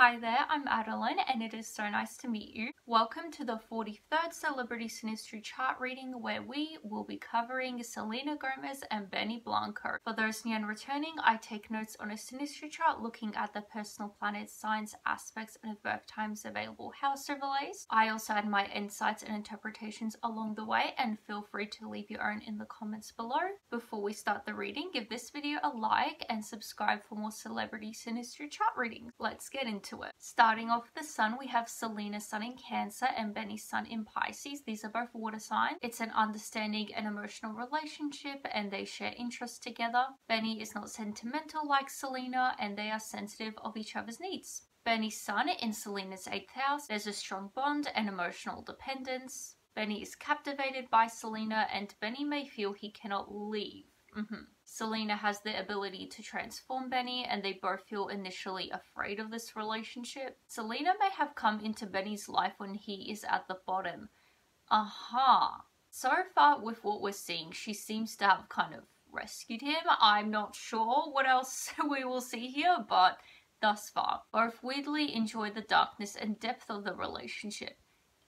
Hi there, I'm Adeline and it is so nice to meet you. Welcome to the 43rd Celebrity Synastry chart reading where we will be covering Selena Gomez and Benny Blanco. For those new and returning, I take notes on a Synastry chart looking at the personal planets, signs, aspects and birth times available house overlays. I also add my insights and interpretations along the way and feel free to leave your own in the comments below. Before we start the reading, give this video a like and subscribe for more Celebrity Synastry chart readings. Let's get into it. Starting off with the sun, we have Selena's sun in Cancer and Benny's sun in Pisces. These are both water signs. It's an understanding and emotional relationship and they share interests together. Benny is not sentimental like Selena and they are sensitive of each other's needs. Benny's sun in Selena's 8th house. There's a strong bond and emotional dependence. Benny is captivated by Selena and Benny may feel he cannot leave. Selena has the ability to transform Benny and they both feel initially afraid of this relationship. Selena may have come into Benny's life when he is at the bottom. So far with what we're seeing, she seems to have kind of rescued him. I'm not sure what else we will see here, but thus far. Both weirdly enjoy the darkness and depth of the relationship.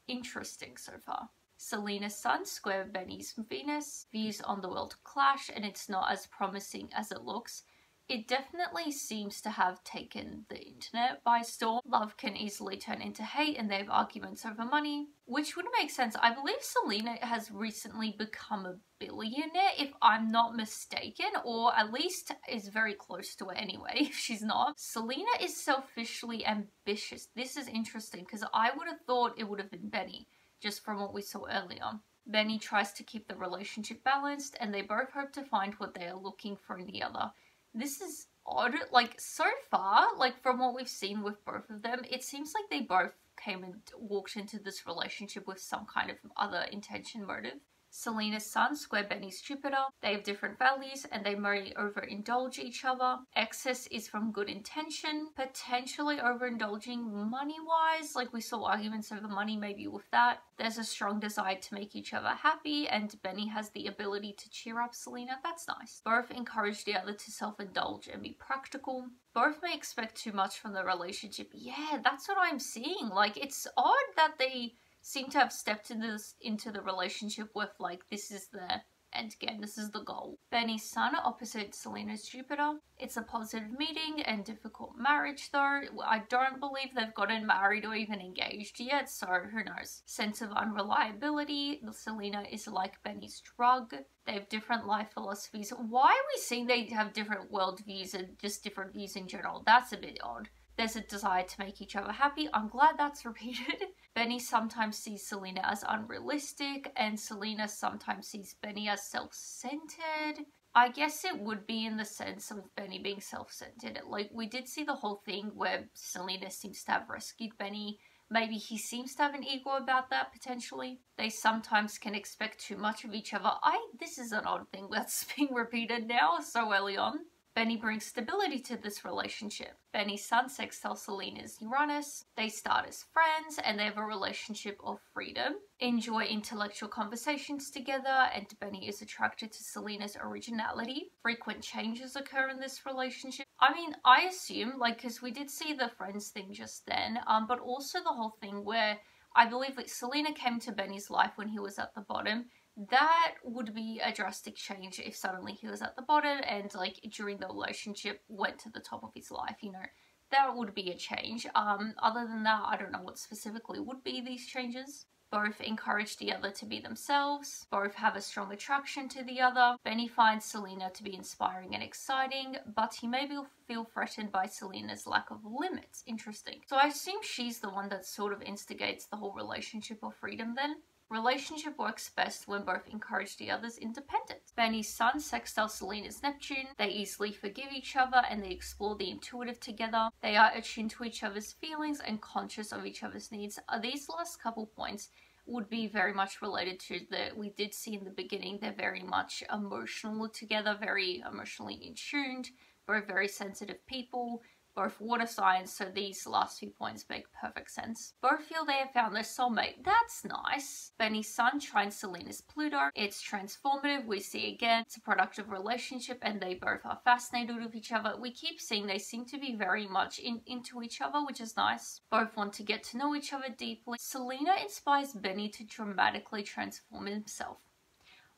Interesting so far. Selena's sun square Benny's Venus. Views on the world clash and it's not as promising as it looks. It definitely seems to have taken the internet by storm. Love can easily turn into hate and they have arguments over money, which would make sense. I believe Selena has recently become a billionaire, if I'm not mistaken, or at least is very close to it anyway, if she's not. Selena is selfishly ambitious. This is interesting because I would have thought it would have been Benny, just from what we saw earlier. Benny tries to keep the relationship balanced and they both hope to find what they are looking for in the other. This is odd, like so far, like from what we've seen with both of them, it seems like they both came and walked into this relationship with some kind of other intention motive. Selena's sun square Benny's Jupiter. They have different values and they may overindulge each other. Excess is from good intention, potentially overindulging money-wise, like we saw arguments over money maybe with that. There's a strong desire to make each other happy and Benny has the ability to cheer up Selena. That's nice. Both encourage the other to self-indulge and be practical. Both may expect too much from the relationship. Yeah, that's what I'm seeing. Like, it's odd that they seem to have stepped into the relationship with like, this is the end game, this is the goal. Benny's sun opposite Selena's Jupiter. It's a positive meeting and difficult marriage though. I don't believe they've gotten married or even engaged yet, so who knows. Sense of unreliability. Selena is like Benny's drug. They have different life philosophies. Why are we seeing they have different worldviews and just different views in general? That's a bit odd. There's a desire to make each other happy. I'm glad that's repeated. Benny sometimes sees Selena as unrealistic and Selena sometimes sees Benny as self-centered. I guess it would be in the sense of Benny being self-centered. Like, we did see the whole thing where Selena seems to have rescued Benny. Maybe he seems to have an ego about that, potentially. They sometimes can expect too much of each other. This is an odd thing that's being repeated now so early on. Benny brings stability to this relationship. Benny's sun sextile Selena's Uranus. They start as friends and they have a relationship of freedom. Enjoy intellectual conversations together and Benny is attracted to Selena's originality. Frequent changes occur in this relationship. I mean, I assume, like, because we did see the friends thing just then, but also the whole thing where I believe like Selena came to Benny's life when he was at the bottom. That would be a drastic change if suddenly he was at the bottom and like during the relationship went to the top of his life, you know. That would be a change. Other than that, I don't know what specifically would be these changes. Both encourage the other to be themselves. Both have a strong attraction to the other. Benny finds Selena to be inspiring and exciting, but he may feel threatened by Selena's lack of limits. Interesting. So I assume she's the one that sort of instigates the whole relationship or freedom then. Relationship works best when both encourage the other's independence. Benny's sun sextile Selena's Neptune. They easily forgive each other and they explore the intuitive together. They are attuned to each other's feelings and conscious of each other's needs. These last couple points would be very much related to we did see in the beginning. They're very much emotional together, very emotionally in tuned, both very sensitive people. both water signs, so these last 2 points make perfect sense. Both feel they have found their soulmate. That's nice. Benny's sun trines Selena's Pluto. It's transformative. We see again, it's a productive relationship and they both are fascinated with each other. We keep seeing they seem to be very much into each other, which is nice. Both want to get to know each other deeply. Selena inspires Benny to dramatically transform himself.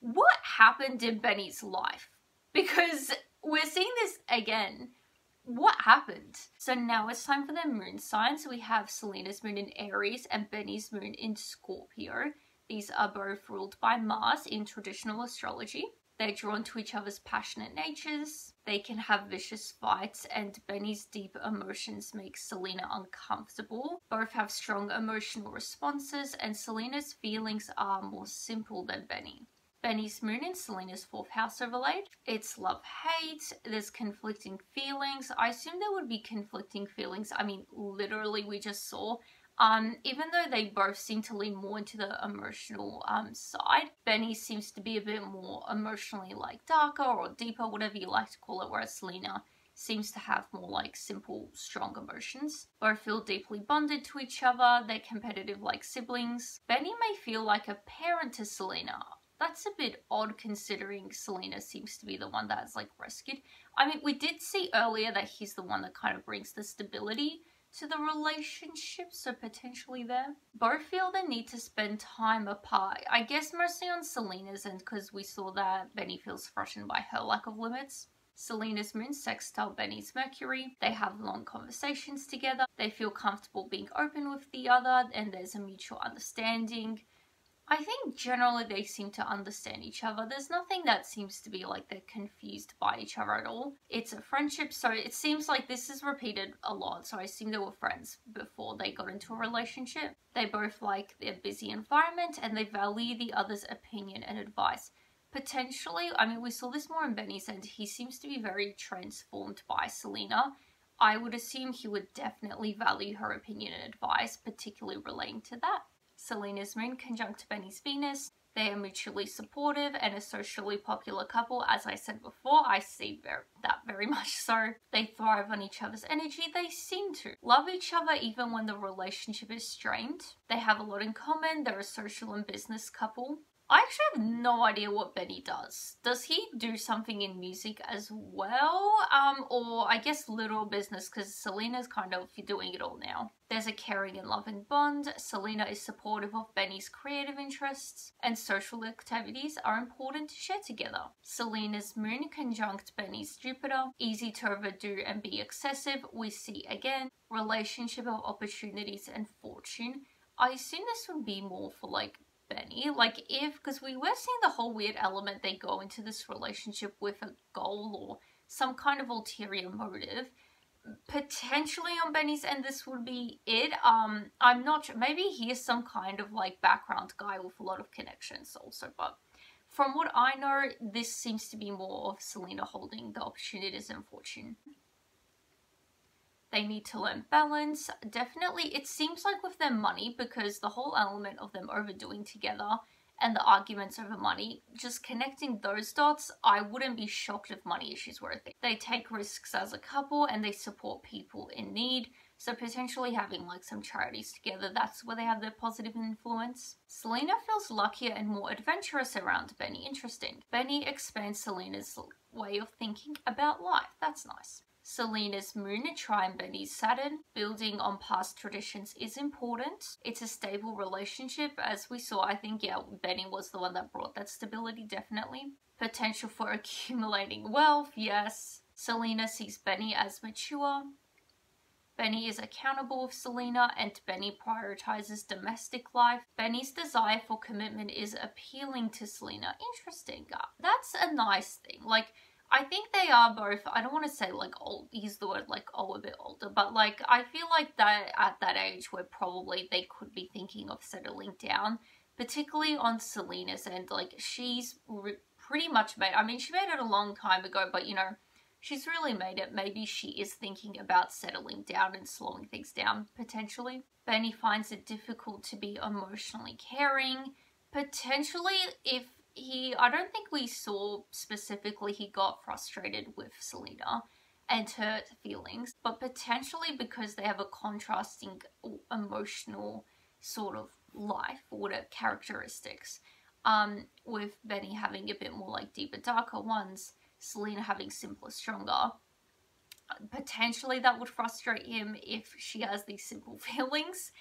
What happened in Benny's life? Because we're seeing this again. What happened? So now it's time for their moon signs. We have Selena's moon in Aries and Benny's moon in Scorpio. These are both ruled by Mars in traditional astrology. They're drawn to each other's passionate natures. They can have vicious fights, and Benny's deep emotions make Selena uncomfortable. Both have strong emotional responses, and Selena's feelings are more simple than Benny. Benny's moon in Selena's 4th house overlaid. It's love-hate, there's conflicting feelings. I assume there would be conflicting feelings. I mean, literally we just saw, even though they both seem to lean more into the emotional side, Benny seems to be a bit more emotionally like darker or deeper, whatever you like to call it, whereas Selena seems to have more like simple, strong emotions. Both feel deeply bonded to each other. They're competitive like siblings. Benny may feel like a parent to Selena. That's a bit odd considering Selena seems to be the one that's like rescued. I mean, we did see earlier that he's the one that kind of brings the stability to the relationship, so potentially there. Both feel the need to spend time apart. I guess mostly on Selena's end because we saw that Benny feels frustrated by her lack of limits. Selena's moon sextile Benny's Mercury. They have long conversations together. They feel comfortable being open with the other and there's a mutual understanding. I think generally they seem to understand each other. There's nothing that seems to be like they're confused by each other at all. It's a friendship, so it seems like this is repeated a lot. So I assume they were friends before they got into a relationship. They both like their busy environment and they value the other's opinion and advice. Potentially, I mean, we saw this more in Benny's end. He seems to be very transformed by Selena. I would assume he would definitely value her opinion and advice, particularly relating to that. Selena's moon conjunct Benny's Venus. They are mutually supportive and a socially popular couple. As I said before, I see that very much so. They thrive on each other's energy. They seem to love each other even when the relationship is strained. They have a lot in common. They're a social and business couple. I actually have no idea what Benny does. Does he do something in music as well? Or I guess literal business because Selena's kind of doing it all now. There's a caring and loving bond. Selena is supportive of Benny's creative interests and social activities are important to share together. Selena's moon conjunct Benny's Jupiter. Easy to overdo and be excessive. We see again, relationship of opportunities and fortune. I assume this would be more for like Benny, like if, because we were seeing the whole weird element they go into this relationship with a goal or some kind of ulterior motive. Potentially on Benny's end this would be it. I'm not sure, maybe he is some kind of like background guy with a lot of connections also, but from what I know this seems to be more of Selena holding the opportunities and fortune. They need to learn balance. Definitely, it seems like with their money, because the whole element of them overdoing together and the arguments over money, just connecting those dots, I wouldn't be shocked if money issues were a thing. They take risks as a couple and they support people in need. So potentially having like some charities together, that's where they have their positive influence. Selena feels luckier and more adventurous around Benny. Interesting. Benny expands Selena's way of thinking about life. That's nice. Selena's moon trine Benny's Saturn. Building on past traditions is important. It's a stable relationship. As we saw, I think, yeah, Benny was the one that brought that stability, definitely. Potential for accumulating wealth, yes. Selena sees Benny as mature. Benny is accountable with Selena and Benny prioritizes domestic life. Benny's desire for commitment is appealing to Selena. Interesting. That's a nice thing. Like, I think they are both, I don't want to say like old, use the word like, oh, a bit older, but like, I feel like that at that age where probably they could be thinking of settling down, particularly on Selena's end. Like, she's pretty much made, I mean, she made it a long time ago, but you know, she's really made it. Maybe she is thinking about settling down and slowing things down, potentially. Benny finds it difficult to be emotionally caring. Potentially, if I don't think we saw specifically he got frustrated with Selena. and hurt feelings, but potentially because they have a contrasting emotional sort of life or whatever characteristics. With Benny having a bit more like deeper, darker ones, Selena having simpler, stronger. Potentially that would frustrate him if she has these simple feelings.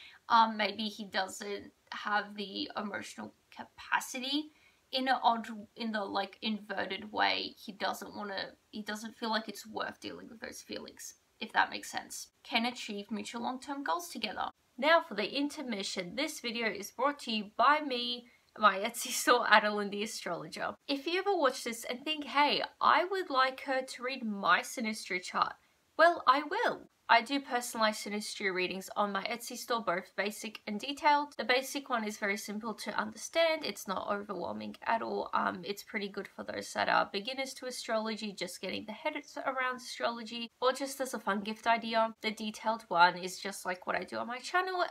Maybe he doesn't have the emotional capacity in the like inverted way. He doesn't feel like it's worth dealing with those feelings, if that makes sense. Can achieve mutual long-term goals together. Now for the intermission. This video is brought to you by me, my Etsy store, Adeline the Astrologer. If you ever watch this and think, hey, I would like her to read my Synastry chart, well, I will. I do personalized Synastry readings on my Etsy store, both basic and detailed. The basic one is very simple to understand. It's not overwhelming at all. It's pretty good for those that are beginners to astrology, just getting the head around astrology, or just as a fun gift idea. The detailed one is just like what I do on my channel,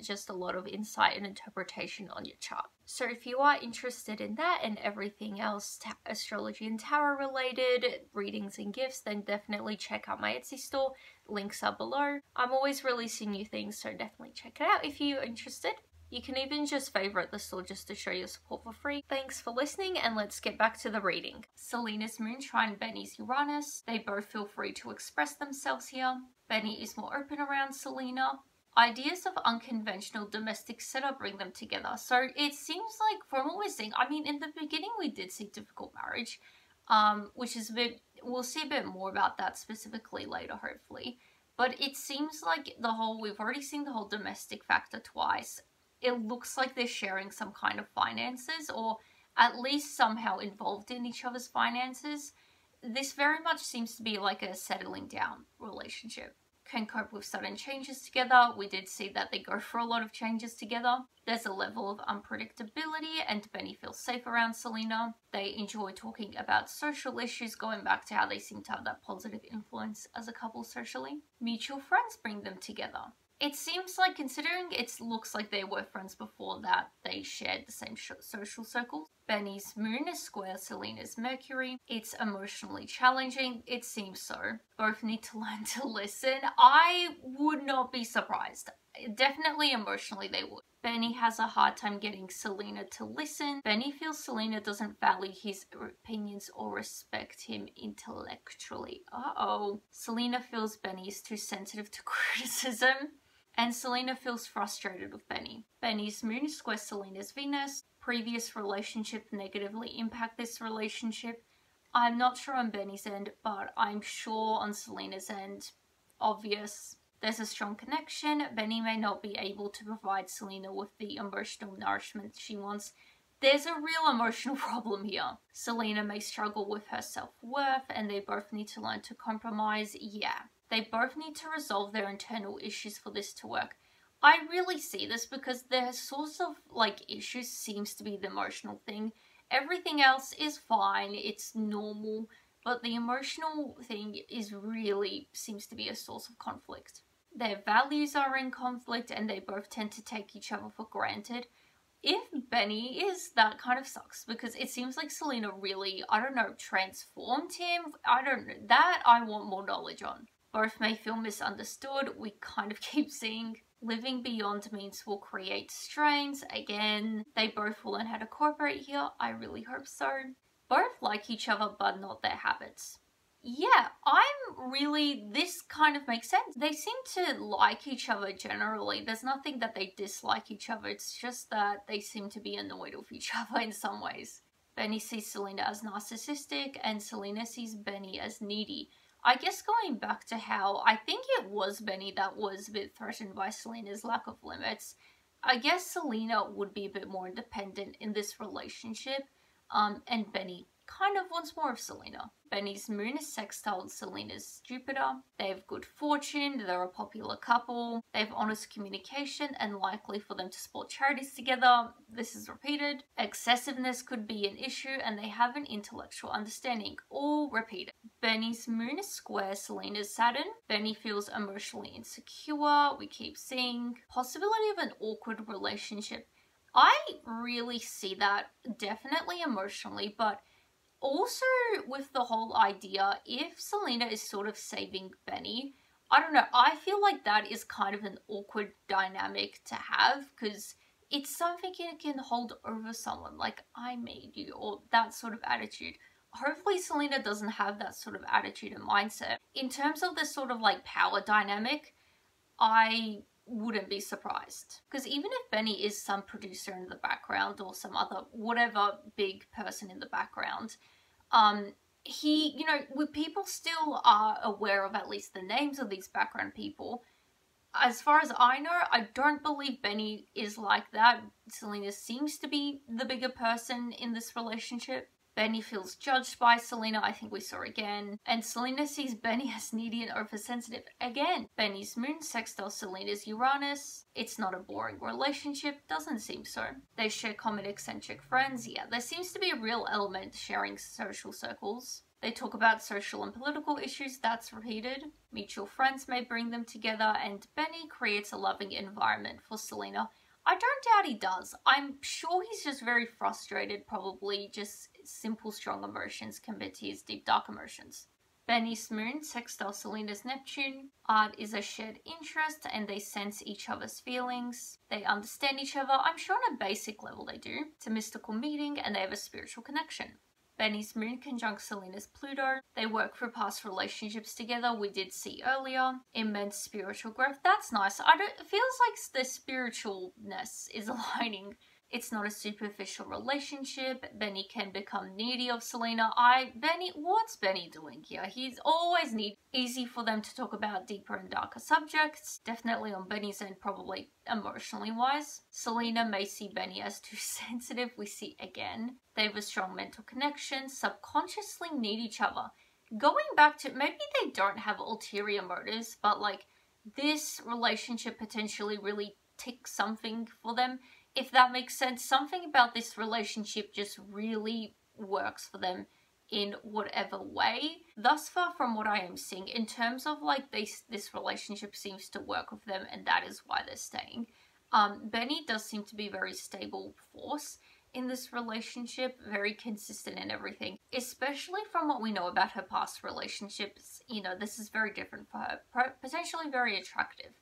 just a lot of insight and interpretation on your chart. So if you are interested in that and everything else astrology and tarot related, readings and gifts, then definitely check out my Etsy store. Links are below. I'm always releasing new things, so definitely check it out if you're interested. You can even just favorite the store just to show your support for free. Thanks for listening, and let's get back to the reading. Selena's moon trine Benny's Uranus. They both feel free to express themselves here. Benny is more open around Selena. Ideas of unconventional domestic setup bring them together. So it seems like, from what we're seeing, I mean, in the beginning we did see difficult marriage, which is a bit, we'll see a bit more about that specifically later, hopefully. But it seems like we've already seen the whole domestic factor twice. It looks like they're sharing some kind of finances, or at least somehow involved in each other's finances. This very much seems to be like a settling down relationship. Can cope with sudden changes together. We did see that they go for a lot of changes together. There's a level of unpredictability, and Benny feels safe around Selena. They enjoy talking about social issues, going back to how they seem to have that positive influence as a couple socially. Mutual friends bring them together. It seems like, considering it looks like they were friends before that, they shared the same social circles. Benny's moon is square Selena's Mercury. It's emotionally challenging. It seems so. Both need to learn to listen. I would not be surprised. Definitely emotionally they would. Benny has a hard time getting Selena to listen. Benny feels Selena doesn't value his opinions or respect him intellectually. Selena feels Benny is too sensitive to criticism. And Selena feels frustrated with Benny. Benny's moon is square Selena's Venus. Previous relationship negatively impact this relationship. I'm not sure on Benny's end, but I'm sure on Selena's end, obvious. There's a strong connection. Benny may not be able to provide Selena with the emotional nourishment she wants. There's a real emotional problem here. Selena may struggle with her self-worth, and they both need to learn to compromise. Yeah. They both need to resolve their internal issues for this to work. I really see this because their source of issues seems to be the emotional thing. Everything else is fine, it's normal, but the emotional thing seems to be a source of conflict. Their values are in conflict, and they both tend to take each other for granted. If Benny is, that kind of sucks, because it seems like Selena really, transformed him. That I want more knowledge on. Both may feel misunderstood. We kind of keep seeing living beyond means will create strains. Again, they both will learn how to cooperate here. I really hope so. Both like each other, but not their habits. Yeah, this kind of makes sense. They seem to like each other generally. There's nothing that they dislike each other. It's just that they seem to be annoyed with each other in some ways. Benny sees Selena as narcissistic, and Selena sees Benny as needy. I guess going back to how I think it was Benny that was a bit threatened by Selena's lack of limits, I guess Selena would be a bit more independent in this relationship, and Benny kind of wants more of Selena. Benny's moon is sextile Selena's Jupiter. They have good fortune, they're a popular couple, they have honest communication, and likely for them to support charities together. This is repeated. Excessiveness could be an issue, and they have an intellectual understanding. All repeated. Benny's moon is square Selena's Saturn. Benny feels emotionally insecure. We keep seeing possibility of an awkward relationship. I really see that definitely emotionally, but also with the whole idea, if Selena is sort of saving Benny, I don't know, I feel like that is kind of an awkward dynamic to have, because it's something you can hold over someone, like, I made you, or that sort of attitude. Hopefully Selena doesn't have that sort of attitude and mindset. In terms of this sort of like power dynamic, I wouldn't be surprised. Because even if Benny is some producer in the background or some other, whatever big person in the background, he, you know, people still are aware of at least the names of these background people. As far as I know, I don't believe Benny is like that. Selena seems to be the bigger person in this relationship. Benny feels judged by Selena, I think we saw again. And Selena sees Benny as needy and oversensitive again. Benny's moon sextile Selena's Uranus. It's not a boring relationship, doesn't seem so. They share common eccentric friends, yeah, there seems to be a real element sharing social circles. They talk about social and political issues, that's repeated. Mutual friends may bring them together, and Benny creates a loving environment for Selena. I don't doubt he does. I'm sure he's just very frustrated, probably just simple strong emotions compared to his deep dark emotions. Benny's moon sextile Selena's Neptune. Art is a shared interest and they sense each other's feelings. They understand each other, I'm sure on a basic level they do. It's a mystical meeting and they have a spiritual connection. Benny's moon conjunct Selena's Pluto. They work through past relationships together, we did see earlier. Immense spiritual growth, that's nice. It feels like the spiritualness is aligning. It's not a superficial relationship. Benny can become needy of Selena. What's Benny doing here? He's always needy. Easy for them to talk about deeper and darker subjects. Definitely on Benny's end, probably emotionally wise. Selena may see Benny as too sensitive, we see again. They have a strong mental connection, subconsciously need each other. Going back to, maybe they don't have ulterior motives, but like this relationship potentially really ticks something for them. If that makes sense, something about this relationship just really works for them in whatever way. Thus far from what I am seeing, in terms of like this relationship seems to work with them and that is why they're staying. Benny does seem to be a very stable force in this relationship, very consistent in everything, especially from what we know about her past relationships. You know, this is very different for her, potentially very attractive.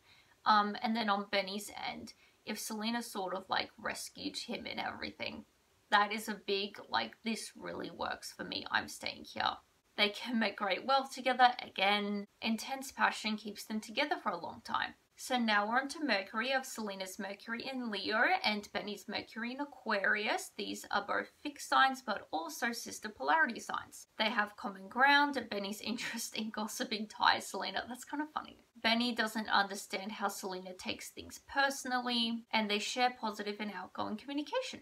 And then on Benny's end, if Selena sort of like rescued him and everything, that is a big, like, this really works for me, I'm staying here. They can make great wealth together, again. Intense passion keeps them together for a long time. So now we're on to Mercury. Of Selena's Mercury in Leo and Benny's Mercury in Aquarius. These are both fixed signs but also sister polarity signs. They have common ground. Benny's interest in gossiping ties Selena. That's kind of funny. Benny doesn't understand how Selena takes things personally, and they share positive and outgoing communication.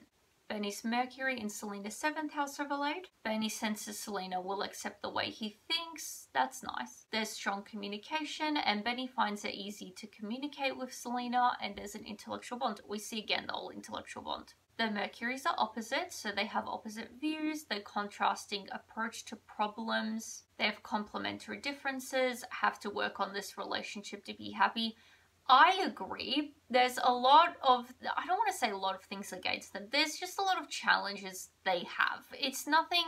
Benny's Mercury in Selena's 7th house overlaid. Benny senses Selena will accept the way he thinks. That's nice. There's strong communication and Benny finds it easy to communicate with Selena, and there's an intellectual bond. We see again the whole intellectual bond. The Mercuries are opposite, so they have opposite views. They're contrasting approach to problems. They have complementary differences, have to work on this relationship to be happy. I agree. There's a lot of, I don't want to say a lot of things against them. There's just a lot of challenges they have. It's nothing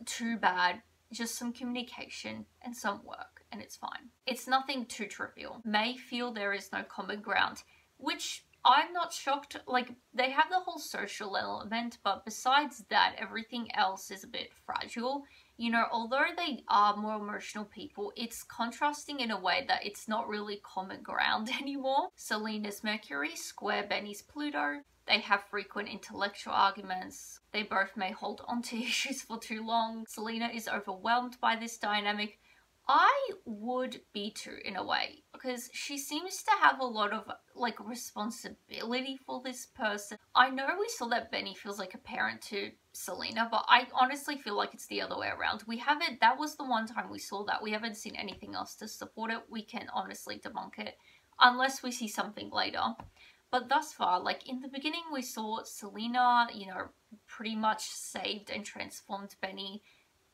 too bad, just some communication and some work, and it's fine. It's nothing too trivial. May feel there is no common ground, which I'm not shocked. Like, they have the whole social element, but besides that, everything else is a bit fragile. You know, although they are more emotional people, it's contrasting in a way that it's not really common ground anymore. Selena's Mercury square Benny's Pluto. They have frequent intellectual arguments. They both may hold on to issues for too long. Selena is overwhelmed by this dynamic. I would be too, in a way, because she seems to have a lot of, like, responsibility for this person. I know we saw that Benny feels like a parent to Selena, but I honestly feel like it's the other way around. That was the one time we saw that. We haven't seen anything else to support it. We can honestly debunk it, unless we see something later. But thus far, like, in the beginning we saw Selena, you know, pretty much saved and transformed Benny,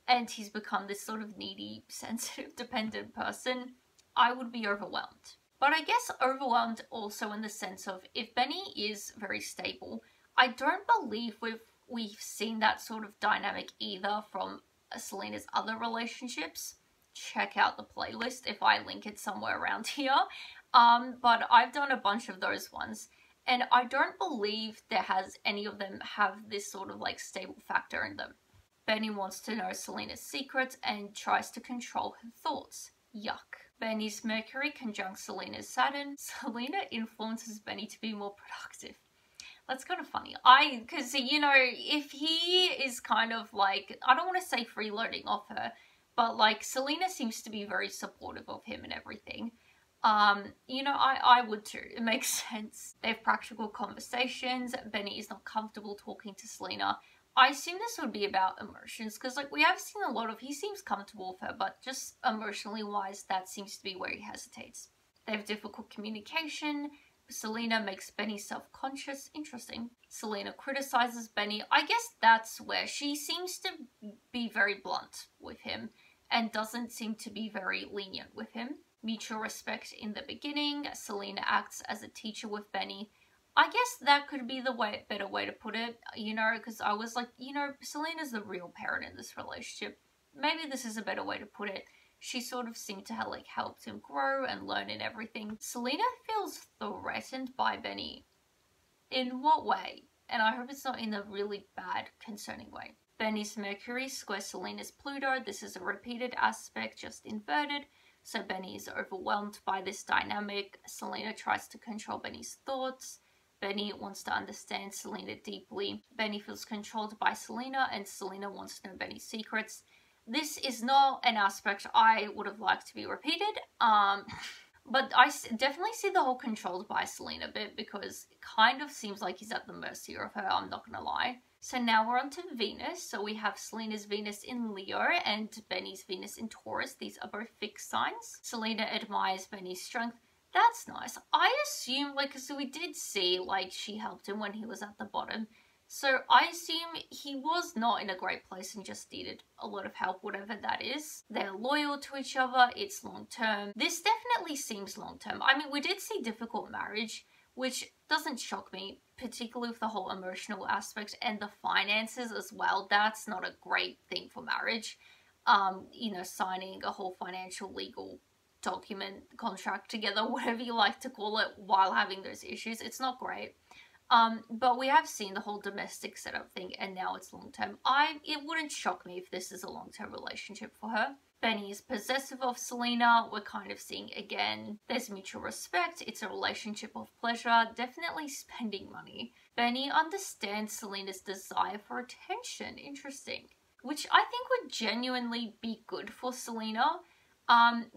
and he's become this sort of needy, sensitive, dependent person. I would be overwhelmed. But I guess overwhelmed also in the sense of, if Benny is very stable, I don't believe with we've seen that sort of dynamic either from Selena's other relationships. Check out the playlist if I link it somewhere around here. But I've done a bunch of those ones, and I don't believe there has any of them have this sort of like stable factor in them. Benny wants to know Selena's secrets and tries to control her thoughts. Yuck. Benny's Mercury conjuncts Selena's Saturn. Selena influences Benny to be more productive. That's kind of funny. Because, you know, if he is kind of like, I don't want to say freeloading off her, but like Selena seems to be very supportive of him and everything. You know, I would too. It makes sense. They have practical conversations. Benny is not comfortable talking to Selena. I assume this would be about emotions, because like we have seen a lot of, he seems comfortable with her, but just emotionally wise, that seems to be where he hesitates. They have difficult communication. Selena makes Benny self-conscious. Interesting. Selena criticizes Benny. I guess that's where she seems to be very blunt with him and doesn't seem to be very lenient with him. Mutual respect in the beginning. Selena acts as a teacher with Benny. I guess that could be the better way to put it, you know, because I was like, you know, Selena's the real parent in this relationship. Maybe this is a better way to put it. She sort of seemed to have like helped him grow and learn and everything. Selena feels threatened by Benny. In what way? And I hope it's not in a really bad, concerning way. Benny's Mercury squares Selena's Pluto. This is a repeated aspect, just inverted. So Benny is overwhelmed by this dynamic. Selena tries to control Benny's thoughts. Benny wants to understand Selena deeply. Benny feels controlled by Selena, and Selena wants to know Benny's secrets. This is not an aspect I would have liked to be repeated, but I definitely see the whole controlled by Selena bit, because it kind of seems like he's at the mercy of her, I'm not gonna lie. So now we're on to Venus. So we have Selena's Venus in Leo and Benny's Venus in Taurus. These are both fixed signs. Selena admires Benny's strength. That's nice. I assume, like, so we did see, like, she helped him when he was at the bottom. So I assume he was not in a great place and just needed a lot of help, whatever that is. They're loyal to each other. It's long-term. This definitely seems long-term. I mean, we did see difficult marriage, which doesn't shock me, particularly with the whole emotional aspect and the finances as well. That's not a great thing for marriage. You know, signing a whole financial legal document, contract together, whatever you like to call it, while having those issues. It's not great. But we have seen the whole domestic setup thing, and now it's long-term. It wouldn't shock me if this is a long-term relationship for her. Benny is possessive of Selena. We're kind of seeing, again, there's mutual respect. It's a relationship of pleasure, definitely spending money. Benny understands Selena's desire for attention. Interesting. Which I think would genuinely be good for Selena.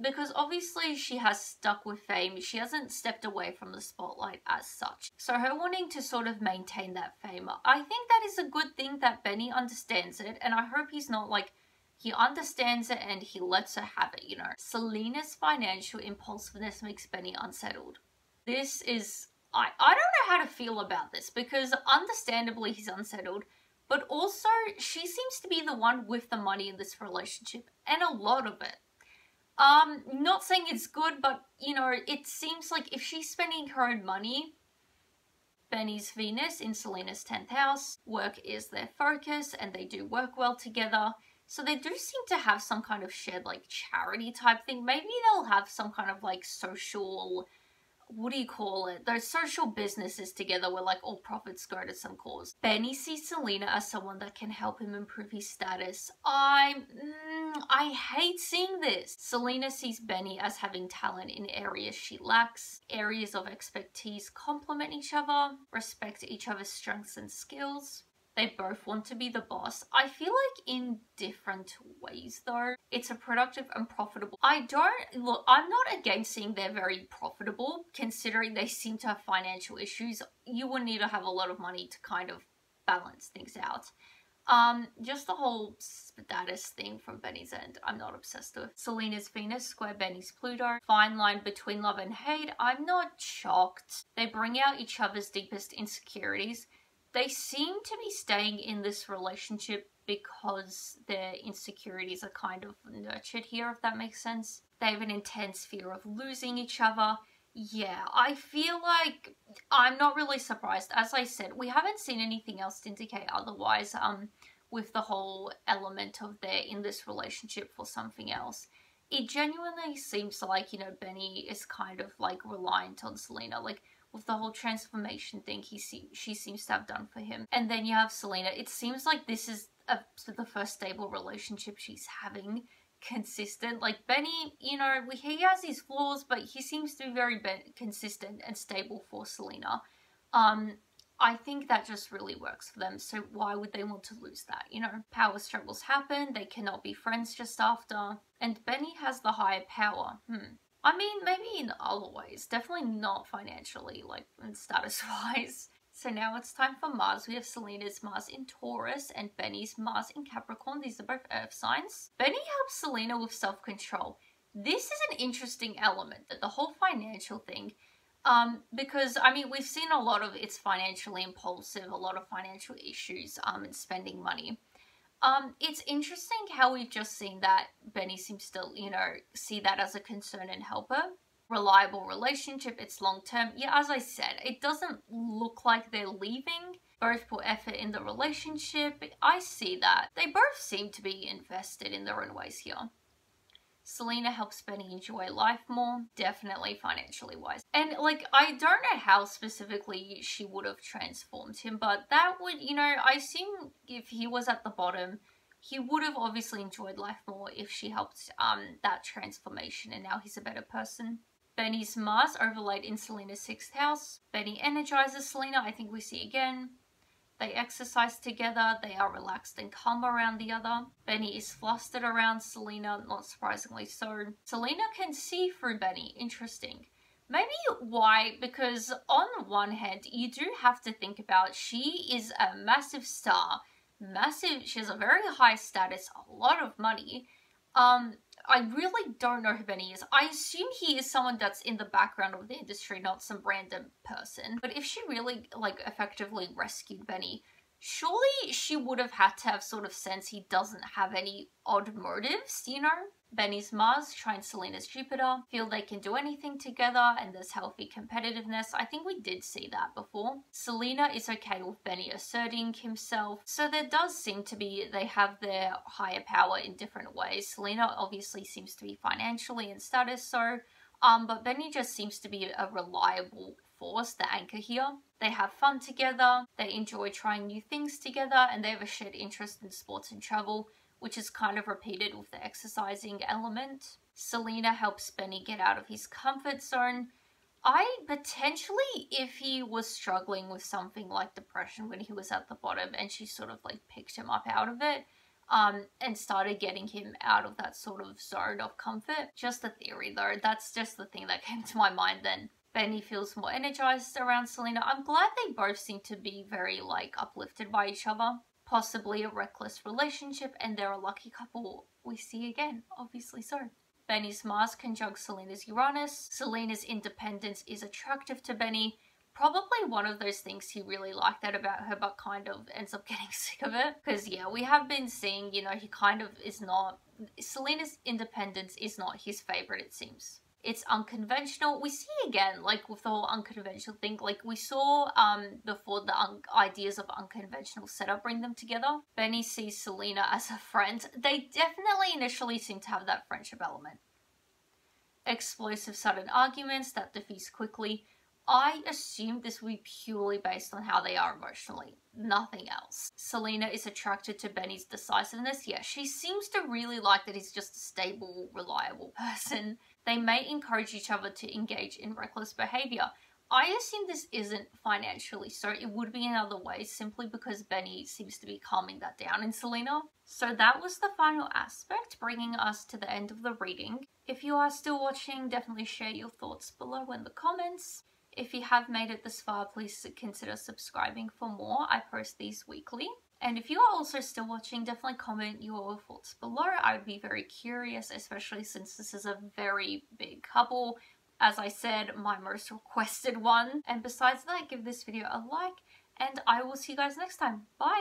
Because obviously she has stuck with fame. She hasn't stepped away from the spotlight as such. So her wanting to sort of maintain that fame, I think that is a good thing that Benny understands it. And I hope he's not like, he understands it and he lets her have it, you know. Selena's financial impulsiveness makes Benny unsettled. This is, I don't know how to feel about this, because understandably he's unsettled. But also she seems to be the one with the money in this relationship. And a lot of it. Not saying it's good, but, you know, it seems like if she's spending her own money, Benny's Venus in Selena's 10th house, work is their focus, and they do work well together. So they do seem to have some kind of shared, like, charity type thing. Maybe they'll have some kind of, like, social, what do you call it? Those social businesses together where, like, all profits go to some cause. Benny sees Selena as someone that can help him improve his status. I hate seeing this. Selena sees Benny as having talent in areas she lacks. Areas of expertise complement each other, respect each other's strengths and skills. They both want to be the boss. I feel like in different ways though. It's a productive and profitable. I'm not against seeing they're very profitable, considering they seem to have financial issues. You would need to have a lot of money to kind of balance things out. Just the whole status thing from Benny's end, I'm not obsessed with. Selena's Venus square Benny's Pluto. Fine line between love and hate. I'm not shocked. They bring out each other's deepest insecurities. They seem to be staying in this relationship because their insecurities are kind of nurtured here, if that makes sense. They have an intense fear of losing each other. Yeah, I feel like I'm not really surprised. As I said, we haven't seen anything else to indicate otherwise, with the whole element of they're in this relationship for something else. It genuinely seems like, you know, Benny is kind of like reliant on Selena, like with the whole transformation thing she seems to have done for him. And then you have Selena. It seems like this is the first stable relationship she's having consistent. Like Benny, you know, he has his flaws, but he seems to be very consistent and stable for Selena. I think that just really works for them, so why would they want to lose that, you know? Power struggles happen, they cannot be friends just after, and Benny has the higher power. I mean, maybe in other ways, definitely not financially, like, and status-wise. So now it's time for Mars. We have Selena's Mars in Taurus and Benny's Mars in Capricorn. These are both earth signs. Benny helps Selena with self-control. This is an interesting element, the whole financial thing. Because, I mean, we've seen a lot of it's financially impulsive, a lot of financial issues, and spending money. It's interesting how we've just seen that Benny seems to, you know, see that as a concern and help her. Reliable relationship, it's long-term. Yeah, as I said, it doesn't look like they're leaving. Both put effort in the relationship. I see that. They both seem to be invested in their own ways here. Selena helps Benny enjoy life more, definitely financially wise. And like, I don't know how specifically she would have transformed him, but that would, you know, I assume if he was at the bottom, he would have obviously enjoyed life more if she helped that transformation, and now he's a better person. Benny's Mars overlaid in Selena's 6th house. Benny energizes Selena, I think we see again. They exercise together, they are relaxed and calm around the other. Benny is flustered around Selena, not surprisingly so. Selena can see through Benny, interesting. Maybe why? Because on one hand, you do have to think about she is a massive star. She has a very high status, a lot of money. I really don't know who Benny is. I assume he is someone that's in the background of the industry, not some random person. But if she really, like, effectively rescued Benny, surely she would have had to have sort of sense he doesn't have any odd motives, you know? Benny's Mars, Trine Selena's Jupiter, feel they can do anything together and there's healthy competitiveness. I think we did see that before. Selena is okay with Benny asserting himself, so there does seem to be, they have their higher power in different ways. Selena obviously seems to be financially and status so, but Benny just seems to be a reliable force, the anchor here. They have fun together, they enjoy trying new things together, and they have a shared interest in sports and travel, which is kind of repeated with the exercising element. Selena helps Benny get out of his comfort zone. I potentially, if he was struggling with something like depression when he was at the bottom and she sort of like picked him up out of it, and started getting him out of that sort of zone of comfort. Just a theory though, that's just the thing that came to my mind then. Benny feels more energized around Selena. I'm glad they both seem to be very like uplifted by each other. Possibly a reckless relationship, and they're a lucky couple we see again, obviously so. Benny's Mars conjunct Selena's Uranus. Selena's independence is attractive to Benny. Probably one of those things he really liked that about her, but kind of ends up getting sick of it. Because yeah, we have been seeing, you know, he kind of is not, Selena's independence is not his favorite, it seems. It's unconventional. We see again, like with the whole unconventional thing, like we saw before the ideas of unconventional setup bring them together. Benny sees Selena as a friend. They definitely initially seem to have that friendship element. Explosive sudden arguments that diffuse quickly. I assume this will be purely based on how they are emotionally, nothing else. Selena is attracted to Benny's decisiveness. Yeah, she seems to really like that he's just a stable, reliable person. They may encourage each other to engage in reckless behavior. I assume this isn't financially, so it would be in other ways simply because Benny seems to be calming that down in Selena. So that was the final aspect, bringing us to the end of the reading. If you are still watching, definitely share your thoughts below in the comments. If you have made it this far, please consider subscribing for more. I post these weekly. And if you are also still watching, definitely comment your thoughts below. I would be very curious, especially since this is a very big couple. As I said, my most requested one. And besides that, give this video a like, and I will see you guys next time. Bye!